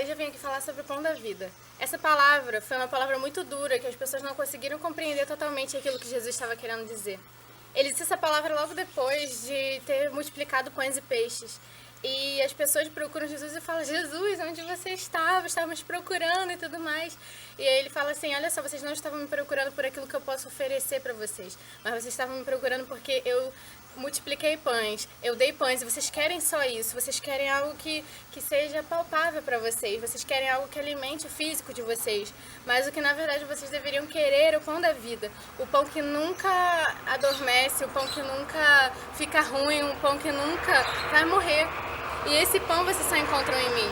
Hoje eu vim aqui falar sobre o pão da vida. Essa palavra foi uma palavra muito dura, que as pessoas não conseguiram compreender totalmente aquilo que Jesus estava querendo dizer. Ele disse essa palavra logo depois de ter multiplicado pães e peixes. E as pessoas procuram Jesus e falam: Jesus, onde você estava? Estávamos procurando e tudo mais. E aí ele fala assim: olha só, vocês não estavam me procurando por aquilo que eu posso oferecer para vocês, mas vocês estavam me procurando porque eu multipliquei pães, eu dei pães, e vocês querem só isso, vocês querem algo que seja palpável para vocês querem algo que alimente o físico de vocês, mas o que na verdade vocês deveriam querer é o pão da vida, o pão que nunca adormece, o pão que nunca fica ruim, um pão que nunca vai morrer. E esse pão vocês só encontram em mim.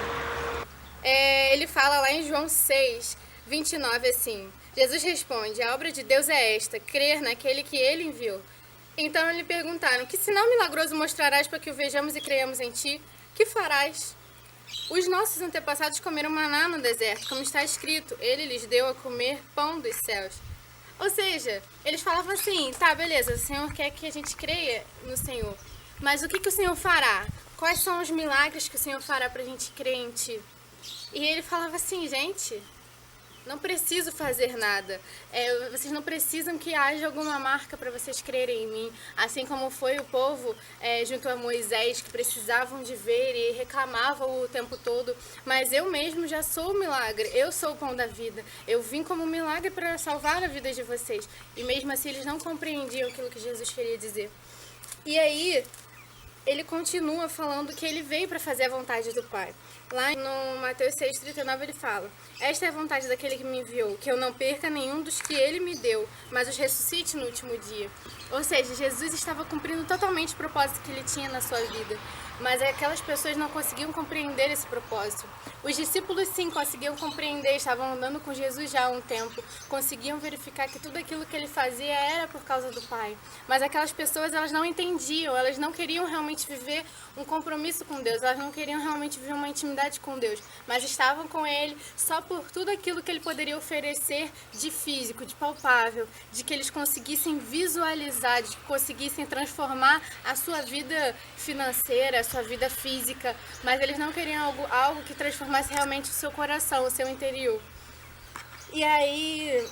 Ele fala lá em João 6, 29 assim: Jesus responde: a obra de Deus é esta, crer naquele que ele enviou. Então lhe perguntaram: que sinal milagroso mostrarás para que o vejamos e creiamos em ti? Que farás? Os nossos antepassados comeram maná no deserto, como está escrito: ele lhes deu a comer pão dos céus. Ou seja, eles falavam assim: tá, beleza, o Senhor quer que a gente creia no Senhor, mas o que o Senhor fará? Quais são os milagres que o Senhor fará para a gente crer em ti? E ele falava assim: gente, não preciso fazer nada. Vocês não precisam que haja alguma marca para vocês crerem em mim. Assim como foi o povo junto a Moisés, que precisavam de ver e reclamavam o tempo todo. Mas eu mesmo já sou o milagre. Eu sou o pão da vida. Eu vim como um milagre para salvar a vida de vocês. E mesmo assim eles não compreendiam aquilo que Jesus queria dizer. E aí ele continua falando que ele veio para fazer a vontade do Pai. Lá no Mateus 6,39 ele fala: esta é a vontade daquele que me enviou, que eu não perca nenhum dos que ele me deu, mas os ressuscite no último dia. Ou seja, Jesus estava cumprindo totalmente o propósito que ele tinha na sua vida, mas aquelas pessoas não conseguiam compreender esse propósito. Os discípulos sim conseguiam compreender, estavam andando com Jesus já há um tempo, conseguiam verificar que tudo aquilo que ele fazia era por causa do Pai. Mas aquelas pessoas, elas não entendiam, elas não queriam realmente viver um compromisso com Deus, elas não queriam realmente viver uma intimidade com Deus, mas estavam com ele só por tudo aquilo que ele poderia oferecer de físico, de palpável, de que eles conseguissem visualizar, de que conseguissem transformar a sua vida financeira, a sua vida física, mas eles não queriam algo que transformasse realmente o seu coração, o seu interior. E aí,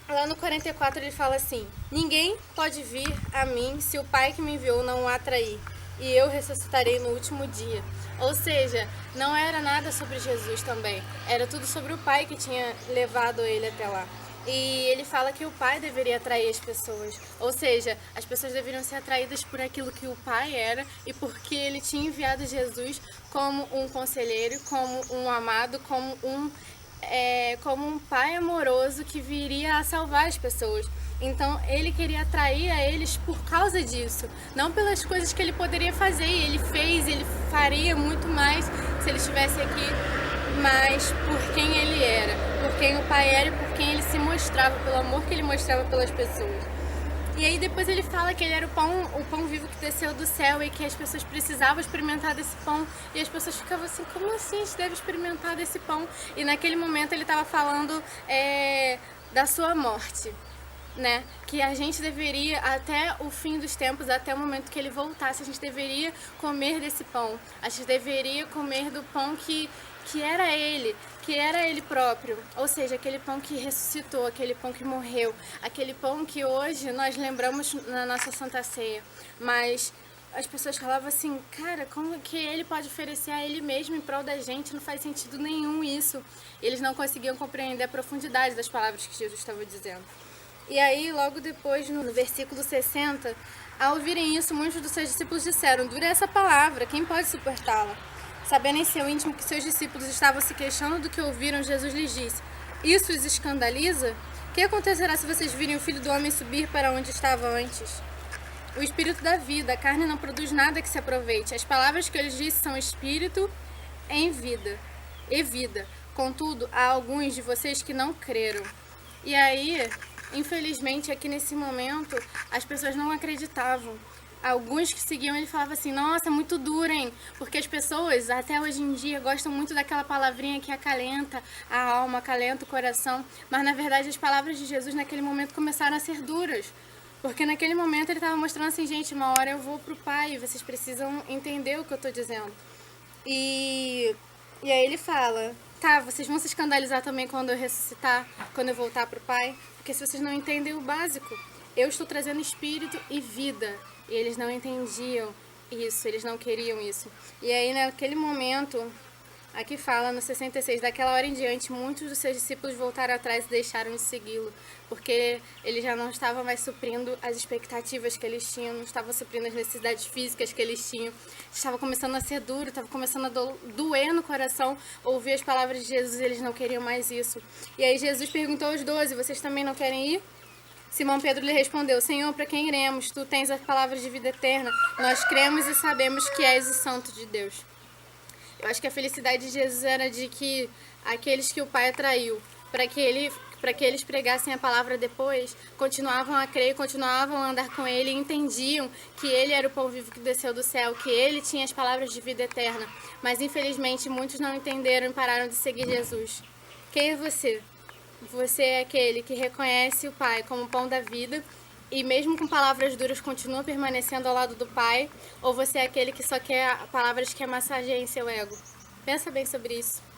lá no 44 ele fala assim: ninguém pode vir a mim se o Pai que me enviou não o atrair, e eu ressuscitarei no último dia. Ou seja, não era nada sobre Jesus também, era tudo sobre o Pai que tinha levado ele até lá. E ele fala que o Pai deveria atrair as pessoas, ou seja, as pessoas deveriam ser atraídas por aquilo que o Pai era e porque ele tinha enviado Jesus como um conselheiro, como um amado, como um pai amoroso que viria a salvar as pessoas. Então ele queria atrair a eles por causa disso, não pelas coisas que ele poderia fazer. E ele fez, ele faria muito mais se ele estivesse aqui, mas por quem ele era, por quem o Pai era e por quem ele se mostrava, pelo amor que ele mostrava pelas pessoas. E aí depois ele fala que ele era o pão vivo que desceu do céu e que as pessoas precisavam experimentar desse pão. E as pessoas ficavam assim: como assim a gente deve experimentar desse pão? E naquele momento ele estava falando da sua morte, né? Que a gente deveria, até o fim dos tempos, até o momento que ele voltasse, a gente deveria comer desse pão. A gente deveria comer do pão que era ele próprio, ou seja, aquele pão que ressuscitou, aquele pão que morreu, aquele pão que hoje nós lembramos na nossa Santa Ceia. Mas as pessoas falavam assim: cara, como que ele pode oferecer a ele mesmo em prol da gente? Não faz sentido nenhum isso. E eles não conseguiam compreender a profundidade das palavras que Jesus estava dizendo. E aí, logo depois, no versículo 60, ao ouvirem isso, muitos dos seus discípulos disseram: dura essa palavra, quem pode suportá-la? Sabendo em seu íntimo que seus discípulos estavam se queixando do que ouviram, Jesus lhes disse: isso os escandaliza? O que acontecerá se vocês virem o Filho do Homem subir para onde estava antes? O Espírito dá vida, a carne não produz nada que se aproveite. As palavras que eu lhes disse são Espírito e vida. Contudo, há alguns de vocês que não creram. E aí, infelizmente, aqui nesse momento, as pessoas não acreditavam. Alguns que seguiam ele falavam assim: nossa, muito duro, hein? Porque as pessoas, até hoje em dia, gostam muito daquela palavrinha que acalenta a alma, acalenta o coração. Mas, na verdade, as palavras de Jesus naquele momento começaram a ser duras. Porque naquele momento ele estava mostrando assim: gente, uma hora eu vou pro Pai, vocês precisam entender o que eu estou dizendo. E E aí ele fala, tá, vocês vão se escandalizar também quando eu ressuscitar, quando eu voltar pro Pai? Porque se vocês não entendem o básico, eu estou trazendo espírito e vida. E eles não entendiam isso, eles não queriam isso. E aí naquele momento, aqui fala no 66, daquela hora em diante, muitos dos seus discípulos voltaram atrás e deixaram de segui-lo, porque ele já não estava mais suprindo as expectativas que eles tinham, não estava suprindo as necessidades físicas que eles tinham, estava começando a ser duro, estava começando a doer no coração ouvir as palavras de Jesus, eles não queriam mais isso. E aí Jesus perguntou aos 12, vocês também não querem ir? Simão Pedro lhe respondeu, Senhor, para quem iremos? Tu tens as palavras de vida eterna, nós cremos e sabemos que és o Santo de Deus. Eu acho que a felicidade de Jesus era de que aqueles que o Pai atraiu, para que eles pregassem a palavra depois, continuavam a crer, continuavam a andar com ele e entendiam que ele era o pão vivo que desceu do céu, que ele tinha as palavras de vida eterna. Mas infelizmente muitos não entenderam e pararam de seguir Jesus. Quem é você? Você é aquele que reconhece o Pai como o pão da vida e mesmo com palavras duras continua permanecendo ao lado do Pai? Ou você é aquele que só quer palavras que massageiem seu ego? Pensa bem sobre isso.